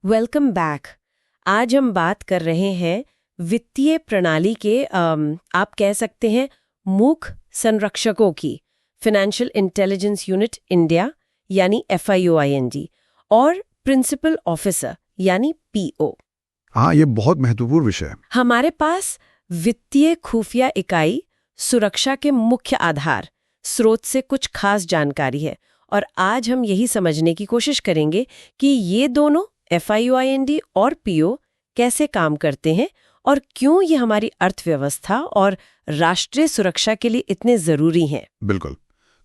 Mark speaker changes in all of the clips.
Speaker 1: Welcome back. आज हम बात कर रहे हैं वित्तीय प्रणाली के आप कह सकते हैं मूक संरक्षकों की, फाइनेंशियल इंटेलिजेंस यूनिट इंडिया यानी FIUIND और प्रिंसिपल ऑफिसर यानी PO।
Speaker 2: हाँ, ये बहुत महत्वपूर्ण विषय है।
Speaker 1: हमारे पास वित्तीय खुफिया इकाई सुरक्षा के मुख्य आधार स्रोत से कुछ खास जानकारी है और आज हम यही समझने की कोशिश करेंगे कि ये दोनों FIUIND और PO कैसे काम करते हैं और क्यों ये हमारी अर्थव्यवस्था और राष्ट्रीय सुरक्षा के लिए इतने जरूरी हैं।
Speaker 2: बिल्कुल।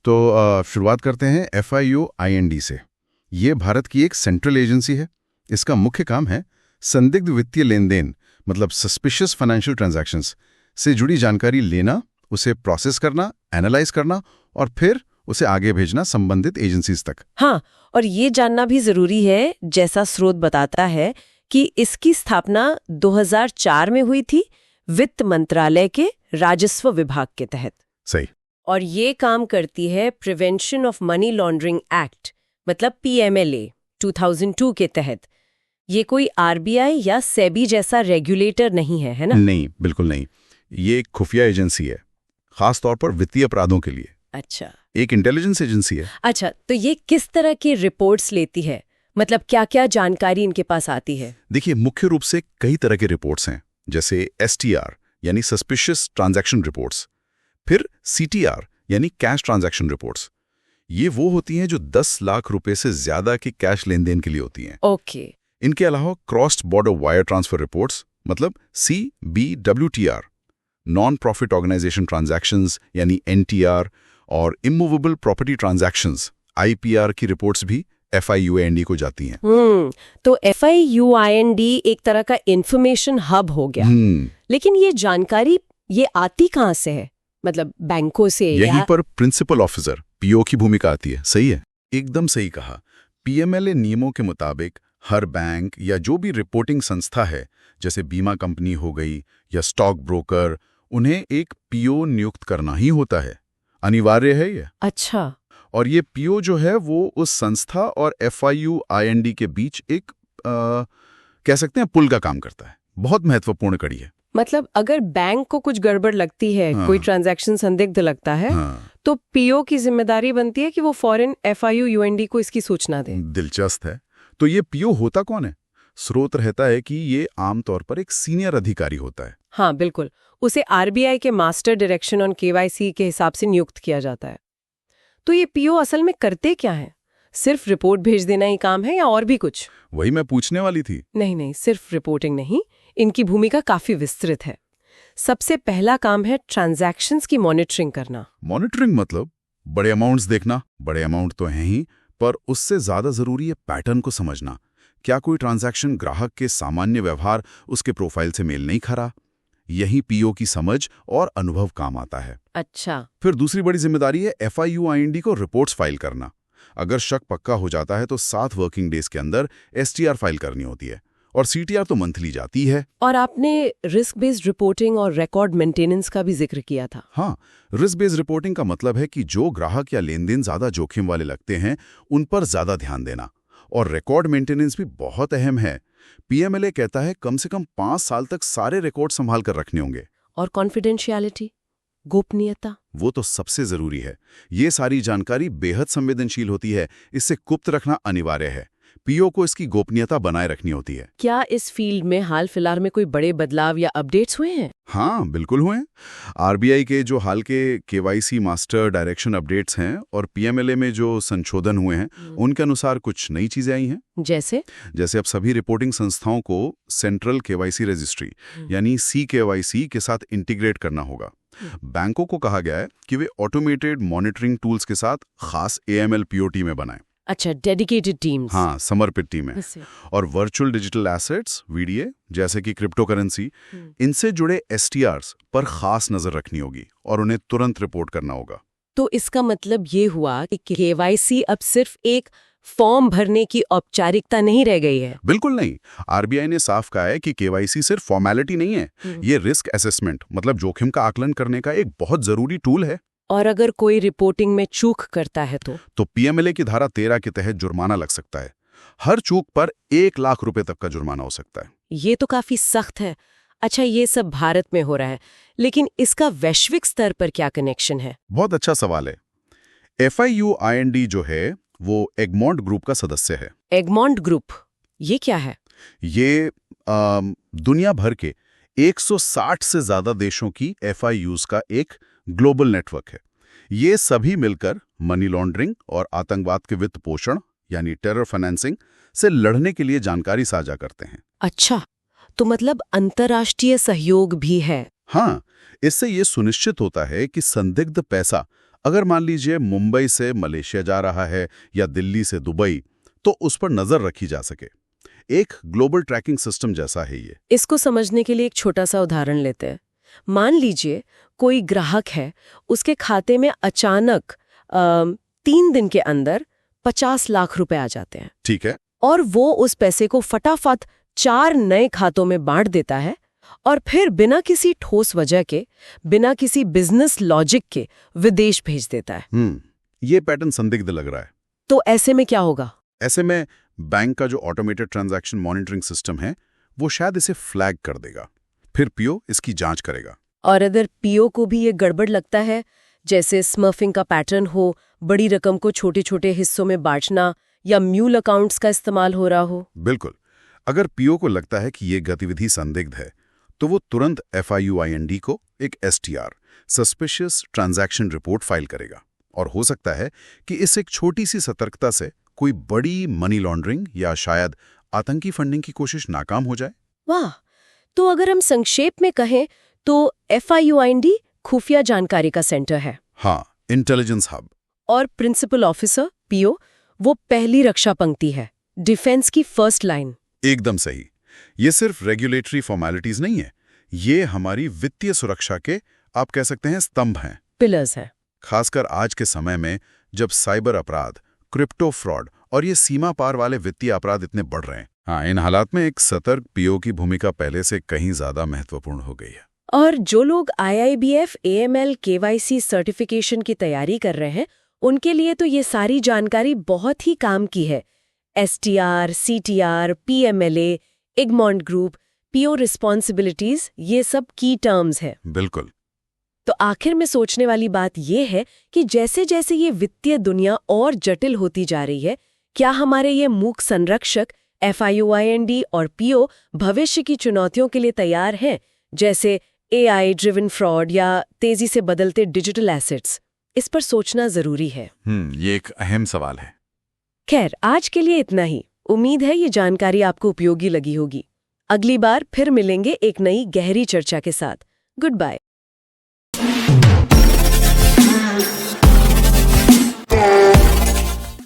Speaker 2: तो शुरुआत करते हैं FIUIND से। ये भारत की एक सेंट्रल एजेंसी है। इसका मुख्य काम है संदिग्ध वित्तीय लेन देन मतलब सस्पिशियस फाइनेंशियल ट्रांजैक्शंस से जुड़ी जानकारी लेना, उसे प्रोसेस करना, एनालाइज करना और फिर उसे आगे भेजना संबंधित एजेंसीज तक।
Speaker 1: हाँ, और ये जानना भी जरूरी है, जैसा स्रोत बताता है कि इसकी स्थापना 2004 में हुई थी वित्त मंत्रालय के राजस्व विभाग के तहत।
Speaker 2: सही।
Speaker 1: और ये काम करती है prevention of money laundering act मतलब PMLA 2002 के तहत। ये कोई RBI या सेबी जैसा रेगुलेटर नहीं है ना?
Speaker 2: नहीं, बिल्कुल नहीं। ये एक खुफिया एजेंसी है, खास तौर पर वित्तीय अपराधों के लिए।
Speaker 1: अच्छा।
Speaker 2: एक इंटेलिजेंस एजेंसी है।
Speaker 1: अच्छा, तो ये किस तरह की रिपोर्ट्स लेती है? मतलब क्या क्या जानकारी इनके पास आती है?
Speaker 2: देखिए, मुख्य रूप से कई तरह के रिपोर्ट्स हैं, जैसे STR यानी सस्पिशियस ट्रांजैक्शन रिपोर्ट्स, फिर CTR यानी कैश ट्रांजैक्शन रिपोर्ट्स। ये वो होती हैं जो 10 लाख रुपए से ज्यादा की कैश लेन देन के लिए होती हैं।
Speaker 1: ओके।
Speaker 2: इनके अलावा crossed border wire transfer reports मतलब CBWTR, non profit organisation transactions यानी NTR और इमूवेबल प्रॉपर्टी ट्रांजैक्शंस IPR की रिपोर्ट्स भी FIUIND को जाती हैं।
Speaker 1: तो FIUIND एक तरह का इंफॉर्मेशन हब हो गया। लेकिन ये जानकारी ये आती कहाँ से है? मतलब बैंकों से?
Speaker 2: यहीं पर प्रिंसिपल ऑफिसर PO की भूमिका आती है। सही है, एकदम सही कहा। PMLA नियमों के मुताबिक हर बैंक या जो भी रिपोर्टिंग संस्था है, जैसे बीमा कंपनी हो गई या स्टॉक ब्रोकर, उन्हें एक PO नियुक्त करना ही होता है, अनिवार्य है ये।
Speaker 1: अच्छा।
Speaker 2: और ये PO जो है वो उस संस्था और FIUIND के बीच एक कह सकते हैं पुल का काम करता है। बहुत महत्वपूर्ण कड़ी है।
Speaker 1: मतलब अगर बैंक को कुछ गड़बड़ लगती है, कोई ट्रांजैक्शन संदिग्ध लगता है, तो PO की जिम्मेदारी बनती है कि वो फौरन FIUIND को इसकी सूचना दे।
Speaker 2: दिलचस्प है। तो ये PO होता कौन है? स्रोत रहता है कि ये आमतौर पर एक सीनियर अधिकारी होता है।
Speaker 1: हाँ बिल्कुल, उसे RBI के मास्टर डायरेक्शन ऑन KYC के हिसाब से नियुक्त किया जाता है। तो ये PO असल में करते क्या है? सिर्फ रिपोर्ट भेज देना ही काम है या और भी कुछ?
Speaker 2: वही मैं पूछने वाली थी।
Speaker 1: नहीं, सिर्फ रिपोर्टिंग नहीं, इनकी भूमिका काफी विस्तृत है। सबसे पहला काम है ट्रांजैक्शंस की मॉनिटरिंग करना।
Speaker 2: मॉनिटरिंग मतलब बड़े अमाउंट्स देखना। बड़े अमाउंट तो हैं ही, पर उससे ज्यादा जरूरी है पैटर्न को समझना। क्या कोई ट्रांजैक्शन ग्राहक के सामान्य व्यवहार, उसके प्रोफाइल से मेल नहीं खा रहा? यही PO की समझ और अनुभव काम आता है।
Speaker 1: अच्छा।
Speaker 2: फिर दूसरी बड़ी जिम्मेदारी है FIUIND को रिपोर्ट्स फाइल करना। अगर शक पक्का हो जाता है तो 7 वर्किंग डेज के अंदर STR फाइल करनी होती है और CTR तो मंथली जाती है।
Speaker 1: और आपने रिस्क बेस्ड रिपोर्टिंग और रिकॉर्ड मेंटेनेंस का भी जिक्र किया था।
Speaker 2: हाँ, रिस्क बेस्ड रिपोर्टिंग का मतलब है कि जो ग्राहक या लेन देन ज्यादा जोखिम वाले लगते हैं उन पर ज्यादा ध्यान देना। और रिकॉर्ड मेंटेनेंस भी बहुत अहम है। PMLA कहता है कम से कम 5 साल तक सारे रिकॉर्ड संभाल कर रखने होंगे।
Speaker 1: और कॉन्फिडेंशियलिटी, गोपनीयता,
Speaker 2: वो तो सबसे जरूरी है। ये सारी जानकारी बेहद संवेदनशील होती है, इससे गुप्त रखना अनिवार्य है। PO को इसकी गोपनीयता बनाए रखनी होती है।
Speaker 1: क्या इस फील्ड में हाल फिलहाल में कोई बड़े बदलाव या अपडेट्स हुए हैं?
Speaker 2: हाँ, बिल्कुल हुए हैं। RBI के जो हाल के KYC मास्टर डायरेक्शन अपडेट्स हैं और PMLA में जो संशोधन हुए हैं, उनके अनुसार कुछ नई चीजें आई हैं। जैसे अब सभी रिपोर्टिंग संस्थाओं को सेंट्रल KYC रजिस्ट्री यानी CKYC के साथ इंटीग्रेट करना होगा। बैंकों को कहा गया है कि वे ऑटोमेटेड मॉनिटरिंग टूल्स के साथ खास AML PO टीमें बनाएं।
Speaker 1: अच्छा, डेडिकेटेड टीम्स।
Speaker 2: हाँ, समर्पित टीमें। और वर्चुअल डिजिटल एसेट्स VDA जैसे कि क्रिप्टो करेंसी, इनसे जुड़े STRs पर खास नजर रखनी होगी और उन्हें तुरंत रिपोर्ट करना होगा।
Speaker 1: तो इसका मतलब ये हुआ कि KYC अब सिर्फ एक फॉर्म भरने की औपचारिकता नहीं रह गई है।
Speaker 2: बिल्कुल नहीं। RBI ने साफ कहा है कि KYC सिर्फ फॉर्मेलिटी नहीं है, ये रिस्क असेसमेंट मतलब जोखिम का आकलन करने का एक बहुत जरूरी टूल है।
Speaker 1: और अगर कोई रिपोर्टिंग में चूक करता है तो
Speaker 2: पीएमएलए की धारा 13 के तहत जुर्माना लग सकता है। हर चूक पर 1 लाख रुपए तक का जुर्माना हो सकता है।
Speaker 1: ये तो काफी सख्त है। अच्छा, ये सब भारत में हो रहा है, लेकिन इसका वैश्विक स्तर पर क्या कनेक्शन है?
Speaker 2: बहुत अच्छा सवाल है। FIUIND जो है वो एगमॉन्ट ग्रुप का सदस्य है।
Speaker 1: एगमॉन्ट ग्रुप, ये क्या है?
Speaker 2: ये दुनिया भर के 160 से ज्यादा देशों की FIUs का एक ग्लोबल नेटवर्क है। ये सभी मिलकर मनी लॉन्ड्रिंग और आतंकवाद के वित्त पोषण यानी टेरर फाइनेंसिंग से लड़ने के लिए जानकारी साझा करते हैं।
Speaker 1: अच्छा, तो मतलब अंतर्राष्ट्रीय सहयोग भी है।
Speaker 2: हाँ, इससे ये सुनिश्चित होता है कि संदिग्ध पैसा अगर मान लीजिए मुंबई से मलेशिया जा रहा है या दिल्ली से दुबई, तो उस पर नजर रखी जा सके। एक ग्लोबल ट्रैकिंग सिस्टम जैसा है ये।
Speaker 1: इसको समझने के लिए एक छोटा सा उदाहरण लेते हैं। मान लीजिए कोई ग्राहक है, उसके खाते में अचानक 3 दिन के अंदर 50 लाख रुपए आ जाते हैं।
Speaker 2: ठीक है।
Speaker 1: और वो उस पैसे को फटाफट 4 नए खातों में बांट देता है और फिर बिना किसी ठोस वजह के, बिना किसी बिजनेस लॉजिक के विदेश भेज देता है।
Speaker 2: ये पैटर्न संदिग्ध लग रहा है।
Speaker 1: तो ऐसे में क्या होगा?
Speaker 2: ऐसे में बैंक का जो ऑटोमेटेड ट्रांजैक्शन मॉनिटरिंग सिस्टम है वो शायद इसे फ्लैग कर देगा। फिर पीओ इसकी जांच करेगा।
Speaker 1: और अगर पीओ को भी ये गड़बड़ लगता है, जैसे स्मर्फिंग का पैटर्न हो, बड़ी रकम को छोटे छोटे हिस्सों में बांटना या म्यूल अकाउंट्स का इस्तेमाल हो रहा हो।
Speaker 2: बिल्कुल। अगर पीओ को लगता है कि ये गतिविधि संदिग्ध है तो वो तुरंत FIUIND को एक STR suspicious transaction report file करेगा। और हो सकता है कि इस एक छोटी सी सतर्कता से कोई बड़ी मनी लॉन्ड्रिंग या शायद आतंकी फंडिंग की कोशिश नाकाम हो जाए।
Speaker 1: वाह! तो अगर हम संक्षेप में कहें तो FIUIND खुफिया जानकारी का सेंटर है।
Speaker 2: हाँ, इंटेलिजेंस हब।
Speaker 1: और प्रिंसिपल ऑफिसर पीओ वो पहली रक्षा पंक्ति है, डिफेंस की फर्स्ट लाइन।
Speaker 2: एकदम सही। ये सिर्फ रेगुलेटरी फॉर्मेलिटीज नहीं है, ये हमारी वित्तीय सुरक्षा के आप कह सकते हैं स्तंभ हैं,
Speaker 1: पिलर्स हैं।
Speaker 2: खासकर आज के समय में जब साइबर अपराध, क्रिप्टो फ्रॉड और ये सीमा पार वाले वित्तीय अपराध इतने बढ़ रहे हैं। हाँ, इन हालात में एक सतर्क पीओ की भूमिका पहले से कहीं ज्यादा महत्वपूर्ण हो गई है।
Speaker 1: और जो लोग IIBF AML KYC सर्टिफिकेशन की तैयारी कर रहे हैं, उनके लिए तो ये सारी जानकारी बहुत ही काम की है। STR, CTR, PMLA, Egmont group, PO responsibilities, ये सब की टर्म्स है।
Speaker 2: बिल्कुल।
Speaker 1: तो आखिर में सोचने वाली बात ये है कि जैसे जैसे ये वित्तीय दुनिया और जटिल होती जा रही है, क्या हमारे ये मूक संरक्षक FIUIND और पीओ भविष्य की चुनौतियों के लिए तैयार हैं, जैसे AI ड्रिवन फ्रॉड या तेजी से बदलते डिजिटल एसेट्स? इस पर सोचना जरूरी है।
Speaker 2: ये एक अहम सवाल है।
Speaker 1: खैर, आज के लिए इतना ही। उम्मीद है ये जानकारी आपको उपयोगी लगी होगी। अगली बार फिर मिलेंगे एक नई गहरी चर्चा के साथ। Good bye.